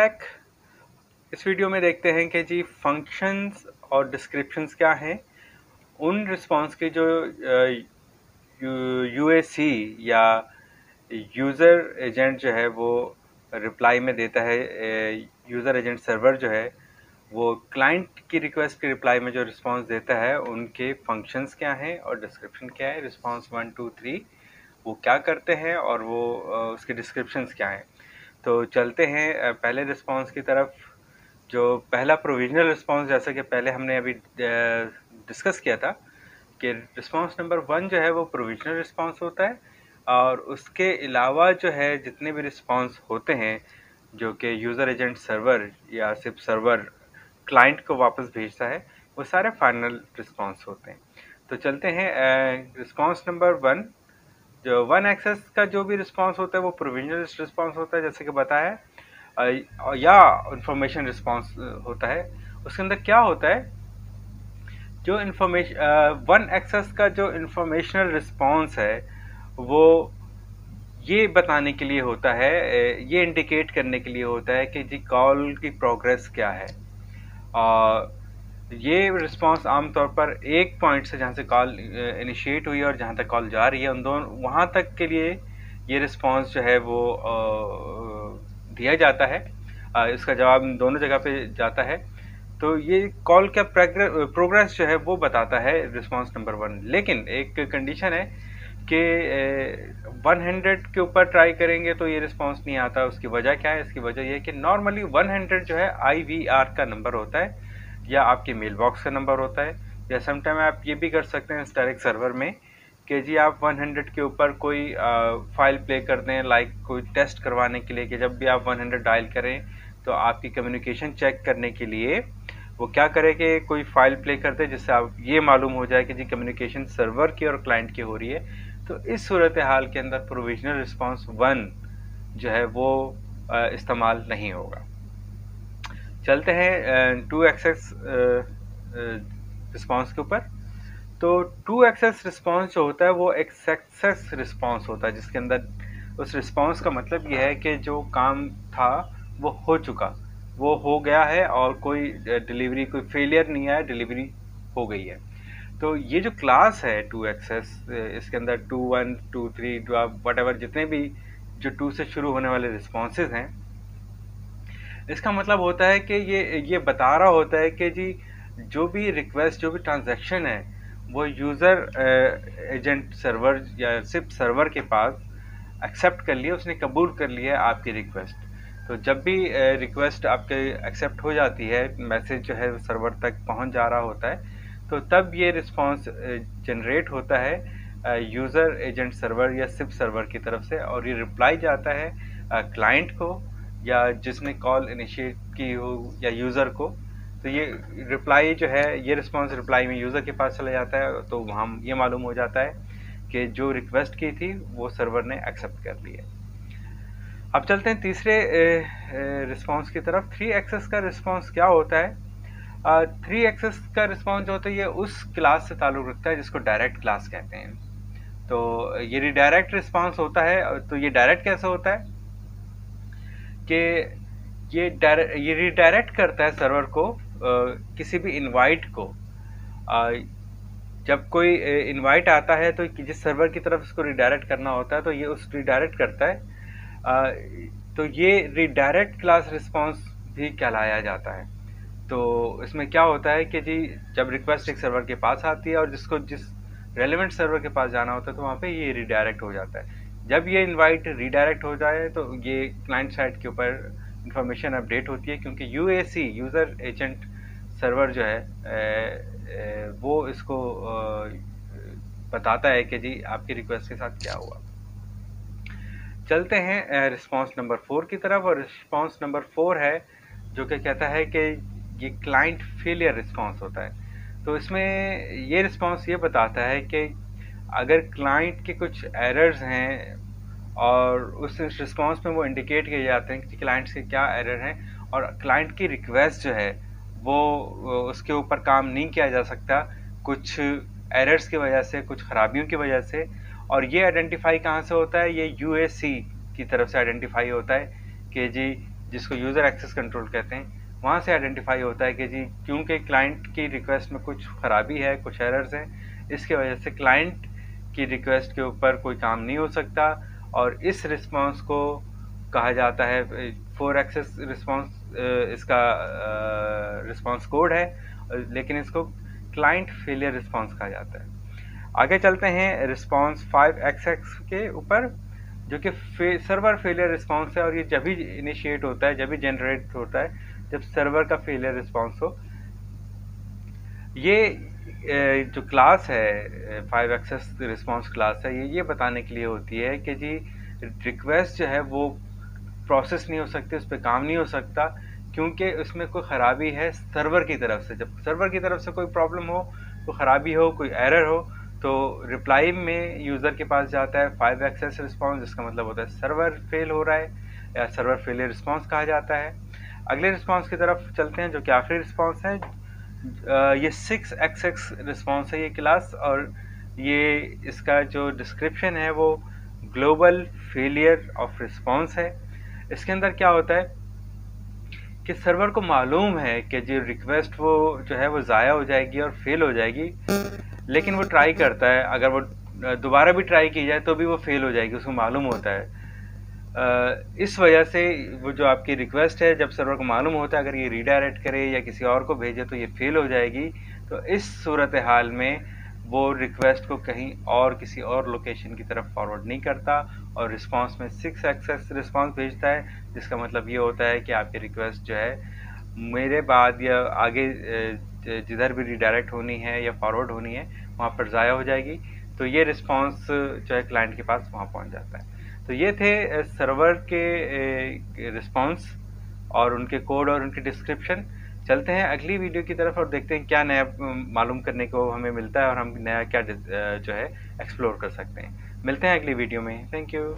Back. इस video में देखते हैं कि जी फंक्शंस और डिस्क्रिप्शंस क्या हैं। उन रिस्पांस के जो यूएसी या यूज़र एजेंट जो है वो रिप्लाई में देता है। यूज़र एजेंट सर्वर जो है वो क्लाइंट की रिक्वेस्ट के रिप्लाई में जो रिस्पांस देता है उनके फंक्शंस क्या हैं और डिस्क्रिप्शन क्या है। रिस्पांस 1 2 3 वो क्या करते हैं और वो उसके डिस्क्रिप्शंस क्या हैं। तो चलते हैं पहले रिस्पांस की तरफ। जो पहला प्रोविजनल रिस्पांस, जैसा कि पहले हमने अभी डिस्कस किया था कि रिस्पांस नंबर 1 जो है वो प्रोविजनल रिस्पांस होता है और उसके अलावा जो है जितने भी रिस्पांस होते हैं जो कि यूज़र एजेंट सर्वर या सिर्फ सर्वर क्लाइंट को वापस भेजता है वो सारे फाइनल रिस्पांस होते हैं। तो चलते हैं रिस्पांस नंबर 1। जो 1 एक्सेस का जो भी रिस्पांस होता है वो प्रोविजनल रिस्पांस होता है, जैसे कि बताया, या इंफॉर्मेशन रिस्पांस होता है। उसके अंदर क्या होता है, जो इंफॉर्मेशन 1 एक्सेस का जो इंफॉर्मेशनल रिस्पांस है वो ये बताने के लिए होता है, ये इंडिकेट करने के लिए होता है कि जी कॉल की प्रोग्रेस क्या है। और ये रिस्पांस आमतौर पर एक पॉइंट से जहाँ से कॉल इनिशिएट हुई और जहाँ तक कॉल जा रही है उन दोनों वहाँ तक के लिए ये रिस्पांस जो है वो दिया जाता है। इसका जवाब दोनों जगह पे जाता है। तो ये कॉल का प्रोग्रेस जो है वो बताता है रिस्पांस नंबर 1। लेकिन एक कंडीशन है कि 100 के ऊपर ट्राई करेंगे तो ये रिस्पांस नहीं आता। उसकी वजह क्या है? इसकी वजह ये है कि नॉर्मली 100 जो है IVR का नंबर होता है या आपके मेल बॉक्स का नंबर होता है, या समटाइम आप ये भी कर सकते हैं डायरेक्ट सर्वर में कि जी आप 100 के ऊपर कोई फाइल प्ले कर दें, लाइक कोई टेस्ट करवाने के लिए कि जब भी आप 100 डायल करें तो आपकी कम्युनिकेशन चेक करने के लिए वो क्या करे कि कोई फाइल प्ले कर दे जिससे आप ये मालूम हो जाए कि जी कम्युनिकेशन सर्वर की और क्लाइंट की हो रही है। तो इस सूरत हाल के अंदर प्रोविजनल रिस्पांस 1 जो है वो इस्तेमाल नहीं होगा। चलते हैं 2 एक्सेस रिस्पांस के ऊपर। तो 2 एक्सेस रिस्पांस जो होता है वो एक सक्सेस रिस्पांस होता है, जिसके अंदर उस रिस्पांस का मतलब ये है कि जो काम था वो हो चुका, वो हो गया है और कोई डिलीवरी, कोई फेलियर नहीं आया, डिलीवरी हो गई है। तो ये जो क्लास है 2 एक्सेस, इसके अंदर 2 1 2 3 वट एवर जितने भी जो 2 से शुरू होने वाले रिस्पॉन्सेज हैं, इसका मतलब होता है कि ये बता रहा होता है कि जी जो भी रिक्वेस्ट, जो भी ट्रांजैक्शन है वो यूज़र एजेंट सर्वर या सिर्फ सर्वर के पास एक्सेप्ट कर लिया, उसने कबूल कर लिया आपकी रिक्वेस्ट। तो जब भी रिक्वेस्ट आपके एक्सेप्ट हो जाती है, मैसेज जो है सर्वर तक पहुंच जा रहा होता है, तो तब ये रिस्पांस जनरेट होता है यूज़र एजेंट सर्वर या सिप सर्वर की तरफ से, और ये रिप्लाई जाता है क्लाइंट को या जिसने कॉल इनिशिएट की हो या यूज़र को। तो ये रिप्लाई जो है, ये रिस्पांस रिप्लाई में यूज़र के पास चला जाता है, तो वहाँ ये मालूम हो जाता है कि जो रिक्वेस्ट की थी वो सर्वर ने एक्सेप्ट कर ली है। अब चलते हैं तीसरे रिस्पांस की तरफ। 3 एक्सेस का रिस्पांस क्या होता है? 3 एक्सेस का रिस्पांस जो होता है ये उस क्लास से ताल्लुक़ रखता है जिसको डायरेक्ट क्लास कहते हैं। तो ये रिडायरेक्ट रिस्पांस होता है। तो ये डायरेक्ट कैसे होता है कि ये रिडायरेक्ट करता है सर्वर को किसी भी इनवाइट को। जब कोई इनवाइट आता है तो जिस सर्वर की तरफ इसको रिडायरेक्ट करना होता है तो ये उस रिडायरेक्ट करता है। तो ये रिडायरेक्ट क्लास रिस्पांस भी कहलाया जाता है। तो इसमें क्या होता है कि जी जब रिक्वेस्ट एक सर्वर के पास आती है और जिसको जिस रेलेवेंट सर्वर के पास जाना होता है तो वहाँ पे ये रिडायरेक्ट हो जाता है। जब ये इनवाइट रिडायरेक्ट हो जाए तो ये क्लाइंट साइड के ऊपर इंफॉर्मेशन अपडेट होती है, क्योंकि यूएसी यूज़र एजेंट सर्वर जो है वो इसको बताता है कि जी आपकी रिक्वेस्ट के साथ क्या हुआ। चलते हैं रिस्पांस नंबर 4 की तरफ, और रिस्पांस नंबर 4 है जो कि कहता है कि ये क्लाइंट फेलियर रिस्पांस होता है। तो इसमें ये रिस्पांस ये बताता है कि अगर क्लाइंट के कुछ एरर्स हैं और उस रिस्पांस में वो इंडिकेट किए जाते हैं कि क्लाइंट्स के क्या एरर हैं, और क्लाइंट की रिक्वेस्ट जो है वो उसके ऊपर काम नहीं किया जा सकता कुछ एरर्स की वजह से, कुछ खराबियों की वजह से। और ये आइडेंटिफाई कहाँ से होता है? ये यूएसी की तरफ से आइडेंटिफाई होता है कि जी जिसको यूज़र एक्सेस कंट्रोल कहते हैं, वहाँ से आइडेंटिफाई होता है कि जी क्योंकि क्लाइंट की रिक्वेस्ट में कुछ ख़राबी है, कुछ एरर्स हैं, इसके वजह से क्लाइंट की रिक्वेस्ट के ऊपर कोई काम नहीं हो सकता, और इस रिस्पांस को कहा जाता है 4 एक्सेस रिस्पांस। इसका रिस्पांस कोड है, लेकिन इसको क्लाइंट फेलियर रिस्पांस कहा जाता है। आगे चलते हैं रिस्पांस 5 एक्सेस के ऊपर, जो कि सर्वर फेलियर रिस्पांस है, और ये जब भी इनिशिएट होता है, जब भी जनरेट होता है, जब सर्वर का फेलियर रिस्पांस हो। ये जो क्लास है 5 एक्सेस रिस्पांस क्लास है, ये बताने के लिए होती है कि जी रिक्वेस्ट जो है वो प्रोसेस नहीं हो सकती, उस पर काम नहीं हो सकता, क्योंकि उसमें कोई ख़राबी है सर्वर की तरफ से। जब सर्वर की तरफ से कोई प्रॉब्लम हो, कोई ख़राबी हो, कोई एरर हो, तो रिप्लाई में यूज़र के पास जाता है 5 एक्सेस रिस्पांस, जिसका मतलब होता है सर्वर फेल हो रहा है, या सर्वर फेलियर रिस्पांस कहा जाता है। अगले रिस्पांस की तरफ चलते हैं, जो कि आखिरी रिस्पांस है। ये 6 एक्सेस रिस्पांस है ये क्लास, और ये इसका जो डिस्क्रिप्शन है वो ग्लोबल फेलियर ऑफ रिस्पांस है। इसके अंदर क्या होता है कि सर्वर को मालूम है कि जो रिक्वेस्ट वो जो है वो ज़ाया हो जाएगी और फेल हो जाएगी, लेकिन वो ट्राई करता है। अगर वो दोबारा भी ट्राई की जाए तो भी वो फेल हो जाएगी, उसको मालूम होता है। इस वजह से वो जो आपकी रिक्वेस्ट है, जब सर्वर को मालूम होता है अगर ये रीडायरेक्ट करे या किसी और को भेजे तो ये फेल हो जाएगी, तो इस सूरत हाल में वो रिक्वेस्ट को कहीं और किसी और लोकेशन की तरफ फॉरवर्ड नहीं करता, और रिस्पांस में 6 एक्सेस रिस्पांस भेजता है, जिसका मतलब ये होता है कि आपकी रिक्वेस्ट जो है मेरे बाद या आगे जिधर भी रीडायरेक्ट होनी है या फॉरवर्ड होनी है वहाँ पर ज़ाया हो जाएगी। तो ये रिस्पांस जो है क्लाइंट के पास वहाँ पहुँच जाता है। तो ये थे सर्वर के रिस्पांस और उनके कोड और उनके डिस्क्रिप्शन। चलते हैं अगली वीडियो की तरफ और देखते हैं क्या नया मालूम करने को हमें मिलता है, और हम नया क्या जो है एक्सप्लोर कर सकते हैं। मिलते हैं अगली वीडियो में। Thank you.